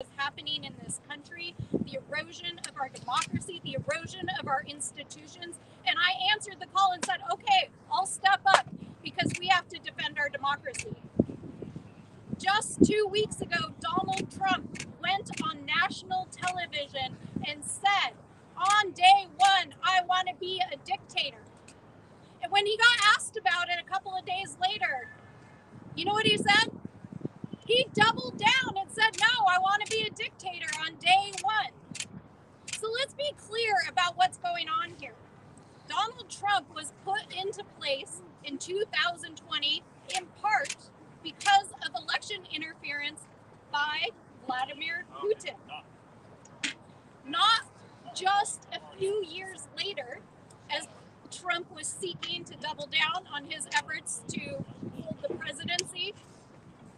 is happening in this country, the erosion of our democracy, the erosion of our institutions. And I answered the call and said, okay, I'll step up because we have to defend our democracy. Just 2 weeks ago, Donald Trump went on national television and said, on day one, I want to be a dictator. And when he got asked about it a couple of days later, you know what he said? He doubled down and said, no, I want to be a dictator on day one. So let's be clear about what's going on here. Donald Trump was put into place in 2020 in part because of election interference by Vladimir Putin. Not just a few years later, as Trump was seeking to double down on his efforts to hold the presidency,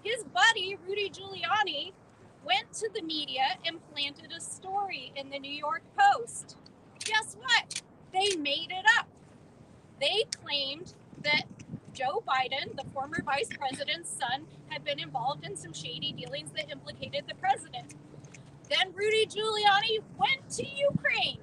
his buddy, Rudy Giuliani, went to the media and planted a story in the New York Post. Guess what? They made it up. They claimed that Joe Biden, the former vice president's son, had been involved in some shady dealings that implicated the president. Then Rudy Giuliani went to Ukraine.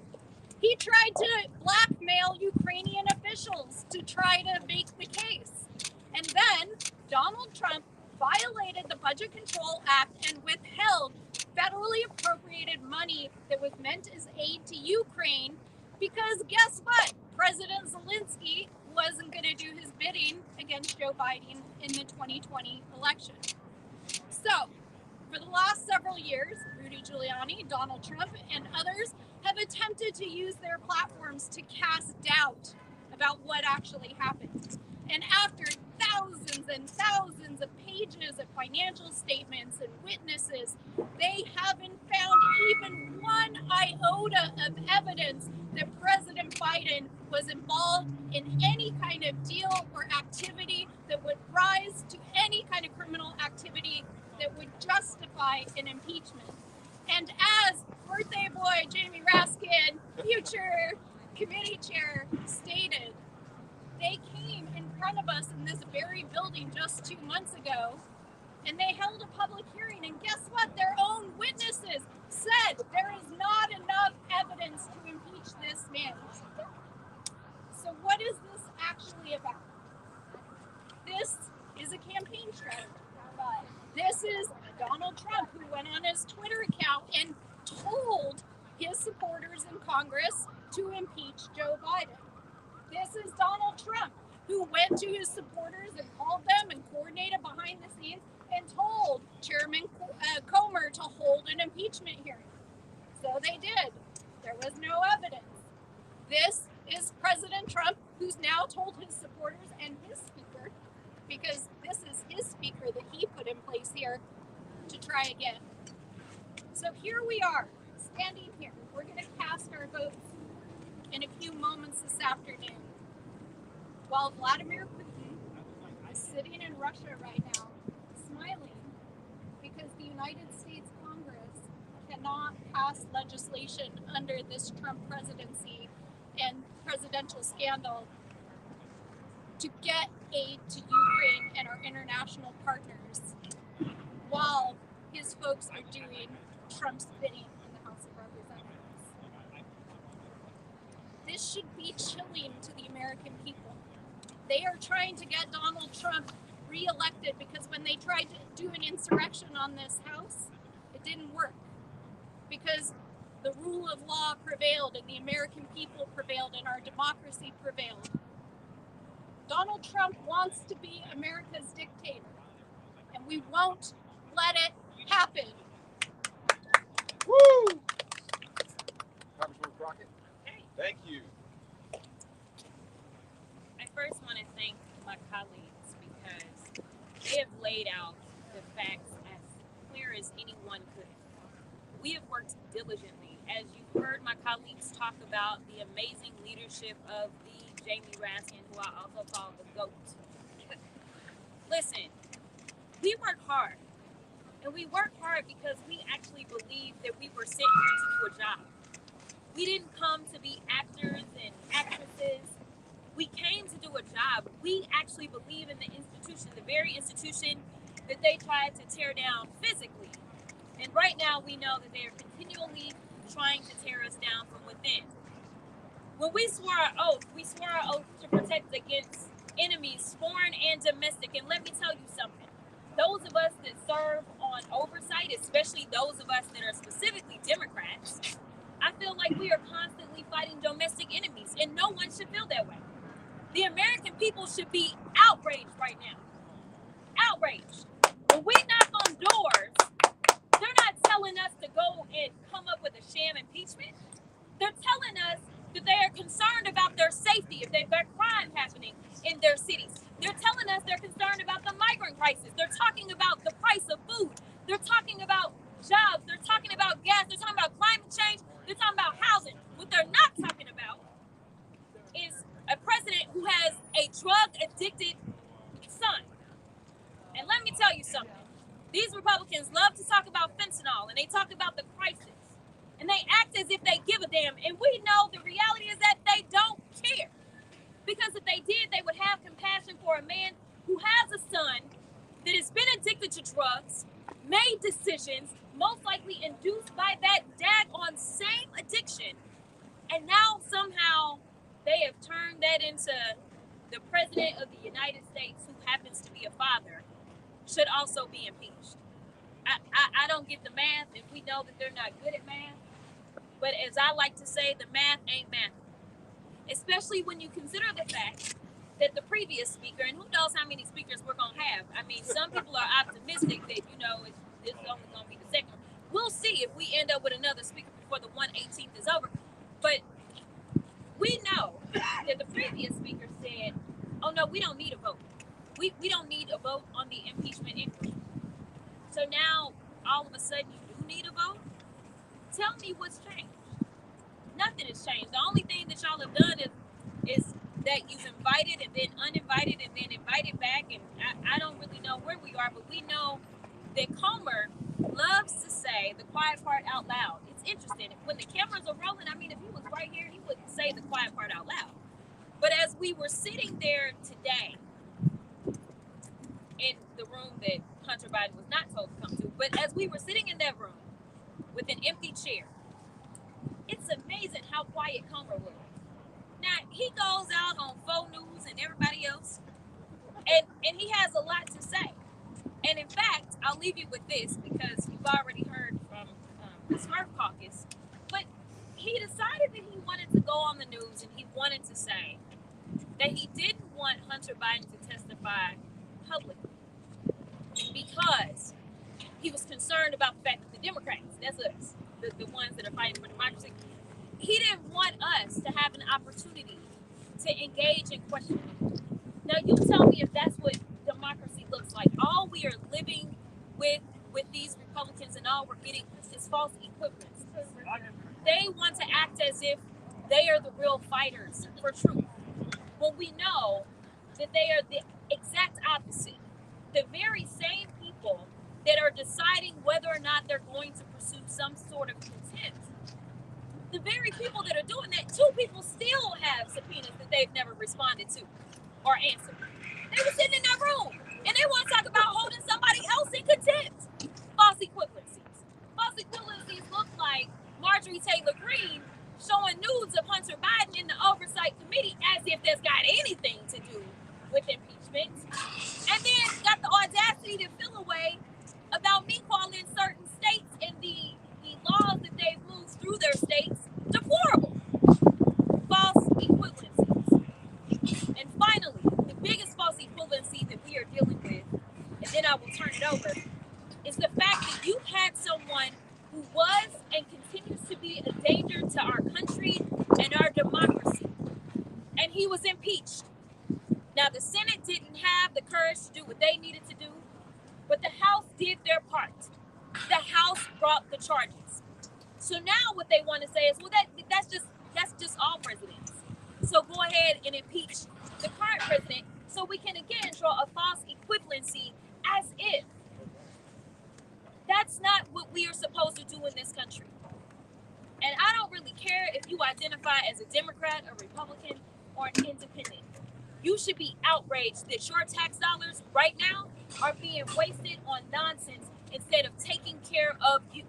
He tried to blackmail Ukrainian officials to try to make the case. And then Donald Trump violated the Budget Control Act and withheld federally appropriated money that was meant as aid to Ukraine because guess what? President Zelensky wasn't going to do his bidding against Joe Biden in the 2020 election. So, for the last several years, Rudy Giuliani, Donald Trump, and others have attempted to use their platforms to cast doubt about what actually happened. And after thousands and thousands of pages of financial statements and witnesses, they haven't found even one iota of evidence that President Biden was involved in any kind of deal or activity that would rise to any kind of criminal activity that would justify an impeachment. And as birthday boy Jamie Raskin, future committee chair, stated, they came in front of us in this very building just 2 months ago, and they held a public hearing, and guess what? Their own witnesses said there is not enough evidence to impeach this man. So what is this actually about? This is a campaign strategy. This is Donald Trump, who went on his Twitter account and told his supporters in Congress to impeach Joe Biden. This is Donald Trump, who went to his supporters and called them and coordinated behind the scenes and told Chairman Comer to hold an impeachment hearing. So they did. There was no evidence. This is President Trump, who's now told his supporters and his speaker, because this is his speaker that he put in place here, to try again. So here we are, standing here. We're going to cast our votes in a few moments this afternoon, while Vladimir Putin is sitting in Russia right now, smiling because the United States Congress cannot pass legislation under this Trump presidency and presidential scandal to get aid to Ukraine and our international partners, while his folks are doing Trump's bidding in the House of Representatives. This should be chilling to the American people. They are trying to get Donald Trump reelected because when they tried to do an insurrection on this House, it didn't work because the rule of law prevailed and the American people prevailed and our democracy prevailed. Donald Trump wants to be America's dictator, and we won't let it happen. Woo! Congressman Crockett. Okay. Thank you. I first want to thank my colleagues because they have laid out the facts as clear as anyone could. We have worked diligently. As you've heard my colleagues talk about the amazing leadership of the Jamie Raskin, who I also call the GOAT. Listen, we work hard. And we work hard because we actually believe that we were sent here to do a job. We didn't come to be actors and actresses. We came to do a job. We actually believe in the institution, the very institution that they tried to tear down physically. And right now we know that they are continually trying to tear us down from within. When we swore our oath to protect against enemies, foreign and domestic. And let me tell you something. Those of us that serve on oversight, especially those of us that are specifically Democrats, I feel like we are constantly fighting domestic enemies, and no one should feel that way. The American people should be outraged right now. Outraged. When we knock on doors, they're not telling us to go and come up with a sham impeachment. They're telling us that they are concerned about their safety if they've got crime happening in their cities. They're telling us they're concerned about the migrant crisis. They're talking about the price of food. They're talking about jobs. They're talking about gas. They're talking about climate change. They're talking about housing. What they're not talking about is a president who has a drug-addicted son. And let me tell you something. These Republicans love to talk about fentanyl, and they talk about the crisis. And they act as if they give a damn. And we know the reality is that they don't care. Because if they did, they would have compassion for a man who has a son that has been addicted to drugs, made decisions, most likely induced by that daggone same addiction. And now somehow they have turned that into the president of the United States, who happens to be a father, should also be impeached. I don't get the math, and we know that they're not good at math. But as I like to say, the math ain't math. Especially when you consider the fact that the previous speaker, and who knows how many speakers we're going to have. I mean, some people are optimistic that, it's only going to be the second. We'll see if we end up with another speaker before the 118th is over. But we know that the previous speaker said, oh, no, we don't need a vote. We don't need a vote on the impeachment inquiry. So now, all of a sudden, you do need a vote? Tell me what's changed. Nothing has changed. The only thing that y'all have done is that you've invited and then uninvited and then invited back. And I don't really know where we are, but we know that Comer loves to say the quiet part out loud. It's interesting. When the cameras are rolling, I mean, if he was right here, he wouldn't say the quiet part out loud. But as we were sitting there today in the room that Hunter Biden was not told to come to, but as we were sitting in that room with an empty chair, it's amazing how quiet Comer was. Now, he goes out on Faux News and everybody else, and he has a lot to say. And in fact, I'll leave you with this because you've already heard from the Smurf Caucus, but he decided that he wanted to go on the news and he wanted to say that he didn't want Hunter Biden to testify publicly because he was concerned about the fact that the Democrats, that's us, the ones that are fighting for democracy, he didn't want us to have an opportunity to engage in questioning. Now, you tell me if that's what democracy looks like. All we are living with these Republicans and all we're getting is false equivalence. They want to act as if they are the real fighters for truth, when we know that they are the exact opposite. The very same people that are deciding whether or not they're going to pursue some sort of contempt. The very people that are doing that, two people still have subpoenas that they've never responded to or answered. They were sitting in that room, and they want to talk about holding somebody else in contempt. False equivalencies. False equivalencies look like Marjorie Taylor Greene showing nudes of Hunter Biden in the Oversight Committee as if that's got anything to do with impeachment. And then got the audacity to feel away about me calling certain states and the laws that they've moved through their states deplorable. False equivalencies. And finally, the biggest false equivalency that we are dealing with, and then I will turn it over, is the fact that you had someone who was and continues to be a danger to our country and our democracy. And he was impeached. Now, the Senate didn't have the courage to do what they needed to do, but the House did their part. The House brought the charges. So now what they want to say is, well, that's just all presidents. So go ahead and impeach the current president so we can again draw a false equivalency as if. That's not what we are supposed to do in this country. And I don't really care if you identify as a Democrat, a Republican, or an independent. You should be outraged that your tax dollars right now are being wasted on nonsense instead of taking care of you.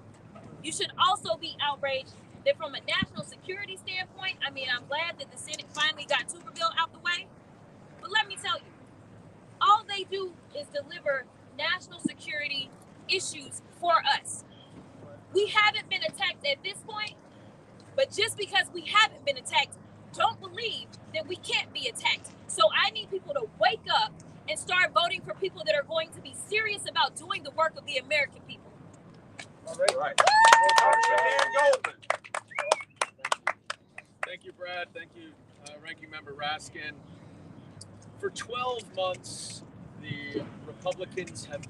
You should also be outraged that from a national security standpoint, I mean, I'm glad that the Senate finally got Tuberville out the way. But let me tell you, all they do is deliver national security issues for us. We haven't been attacked at this point, but just because we haven't been attacked, don't believe that we can't be attacked. So I need people to wake up and start voting for people that are going to be serious about doing the work of the American people. All right. Dan Goldman. Thank you, Brad. Thank you, Ranking Member Raskin. For 12 months, the Republicans have been